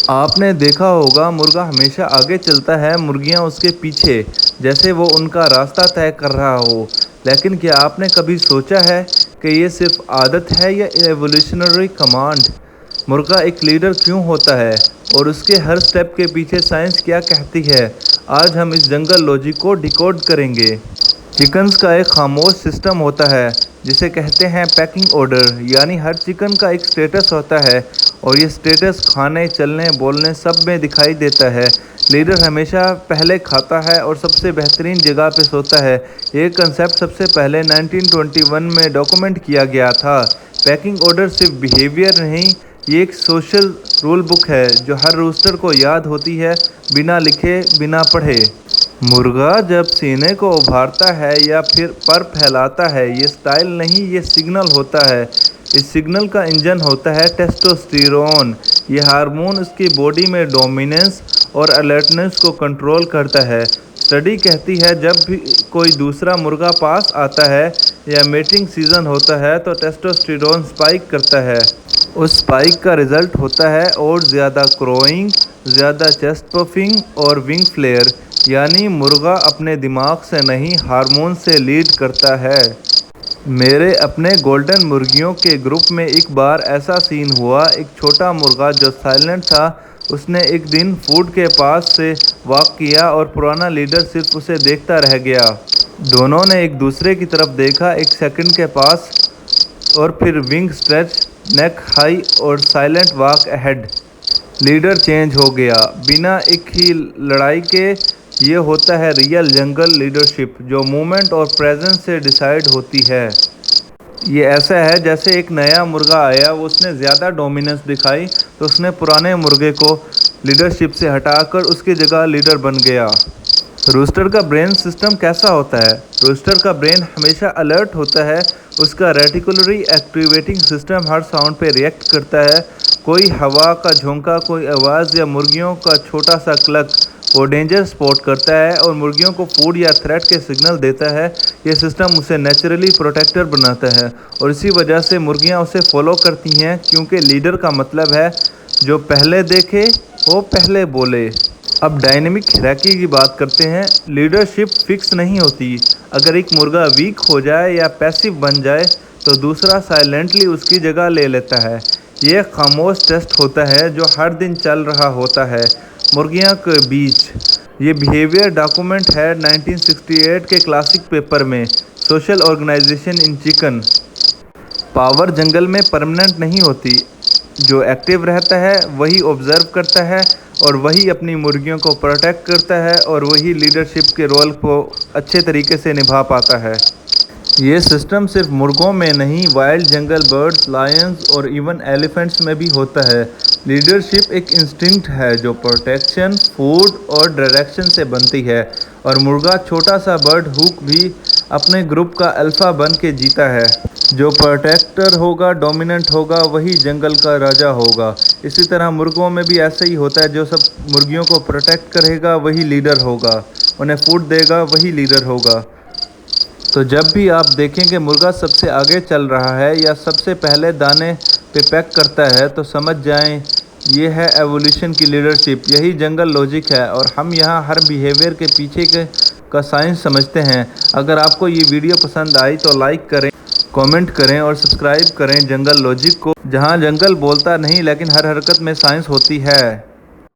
आपने देखा होगा मुर्गा हमेशा आगे चलता है, मुर्गियां उसके पीछे, जैसे वो उनका रास्ता तय कर रहा हो। लेकिन क्या आपने कभी सोचा है कि ये सिर्फ आदत है या एवोल्यूशनरी कमांड? मुर्गा एक लीडर क्यों होता है और उसके हर स्टेप के पीछे साइंस क्या कहती है? आज हम इस जंगल लॉजिक को डिकोड करेंगे। चिकन्स का एक खामोश सिस्टम होता है जिसे कहते हैं पैकिंग ऑर्डर, यानी हर चिकन का एक स्टेटस होता है और ये स्टेटस खाने, चलने, बोलने सब में दिखाई देता है। लीडर हमेशा पहले खाता है और सबसे बेहतरीन जगह पे सोता है। ये कंसेप्ट सबसे पहले 1921 में डॉक्यूमेंट किया गया था। पैकिंग ऑर्डर सिर्फ बिहेवियर नहीं, ये एक सोशल रूल बुक है जो हर रूस्टर को याद होती है, बिना लिखे, बिना पढ़े। मुर्गा जब सीने को उभारता है या फिर पर फैलाता है, ये स्टाइल नहीं, ये सिग्नल होता है। इस सिग्नल का इंजन होता है टेस्टोस्टेरोन। ये हार्मोन उसकी बॉडी में डोमिनेंस और अलर्टनेस को कंट्रोल करता है। स्टडी कहती है जब भी कोई दूसरा मुर्गा पास आता है या मेटिंग सीजन होता है तो टेस्टोस्टेरोन स्पाइक करता है। उस स्पाइक का रिजल्ट होता है और ज़्यादा क्रोइंग, ज़्यादा चेस्ट पफिंग और विंग फ्लेयर, यानी मुर्गा अपने दिमाग से नहीं हार्मोन से लीड करता है। मेरे अपने गोल्डन मुर्गियों के ग्रुप में एक बार ऐसा सीन हुआ। एक छोटा मुर्गा जो साइलेंट था, उसने एक दिन फूड के पास से वॉक किया और पुराना लीडर सिर्फ उसे देखता रह गया। दोनों ने एक दूसरे की तरफ देखा एक सेकंड के पास और फिर विंग स्ट्रेच, नेक हाई और silent walk ahead. Leader change हो गया बिना एक ही लड़ाई के। ये होता है रियल जंगल लीडरशिप जो मूवमेंट और प्रेजेंस से डिसाइड होती है। ये ऐसा है जैसे एक नया मुर्गा आया, वो उसने ज़्यादा डोमिनेंस दिखाई तो उसने पुराने मुर्गे को लीडरशिप से हटाकर उसकी जगह लीडर बन गया। रूस्टर का ब्रेन सिस्टम कैसा होता है? रूस्टर का ब्रेन हमेशा अलर्ट होता है। उसका रेटिकुलरी एक्टिवेटिंग सिस्टम हर साउंड पे रिएक्ट करता है। कोई हवा का झोंका, कोई आवाज़ या मुर्गियों का छोटा सा क्लक, वो डेंजर स्पॉट करता है और मुर्गियों को फूड या थ्रेट के सिग्नल देता है। ये सिस्टम उसे नेचुरली प्रोटेक्टर बनाता है और इसी वजह से मुर्गियां उसे फॉलो करती हैं, क्योंकि लीडर का मतलब है जो पहले देखे वो पहले बोले। अब डायनेमिक हिरार्की की बात करते हैं। लीडरशिप फिक्स नहीं होती। अगर एक मुर्गा वीक हो जाए या पैसिव बन जाए तो दूसरा साइलेंटली उसकी जगह ले लेता है। ये खामोश टेस्ट होता है जो हर दिन चल रहा होता है मुर्गियां के बीच। ये बिहेवियर डॉक्यूमेंट है 1968 के क्लासिक पेपर में, सोशल ऑर्गेनाइजेशन इन चिकन। पावर जंगल में परमानेंट नहीं होती। जो एक्टिव रहता है वही ऑब्जर्व करता है और वही अपनी मुर्गियों को प्रोटेक्ट करता है और वही लीडरशिप के रोल को अच्छे तरीके से निभा पाता है। ये सिस्टम सिर्फ मुर्गों में नहीं, वाइल्ड जंगल बर्ड्स, लायंस और इवन एलिफेंट्स में भी होता है। लीडरशिप एक इंस्टिंक्ट है जो प्रोटेक्शन, फूड और डायरेक्शन से बनती है और मुर्गा, छोटा सा बर्ड हुक, भी अपने ग्रुप का अल्फा बन के जीता है। जो प्रोटेक्टर होगा, डोमिनेंट होगा, वही जंगल का राजा होगा। इसी तरह मुर्गों में भी ऐसा ही होता है। जो सब मुर्गियों को प्रोटेक्ट करेगा वही लीडर होगा, उन्हें फूड देगा वही लीडर होगा। तो जब भी आप देखें कि मुर्गा सबसे आगे चल रहा है या सबसे पहले दाने पे पैक करता है तो समझ जाएं ये है एवोल्यूशन की लीडरशिप। यही जंगल लॉजिक है और हम यहाँ हर बिहेवियर के पीछे का साइंस समझते हैं। अगर आपको ये वीडियो पसंद आई तो लाइक करें, कमेंट करें और सब्सक्राइब करें जंगल लॉजिक को, जहाँ जंगल बोलता नहीं लेकिन हर हरकत में साइंस होती है।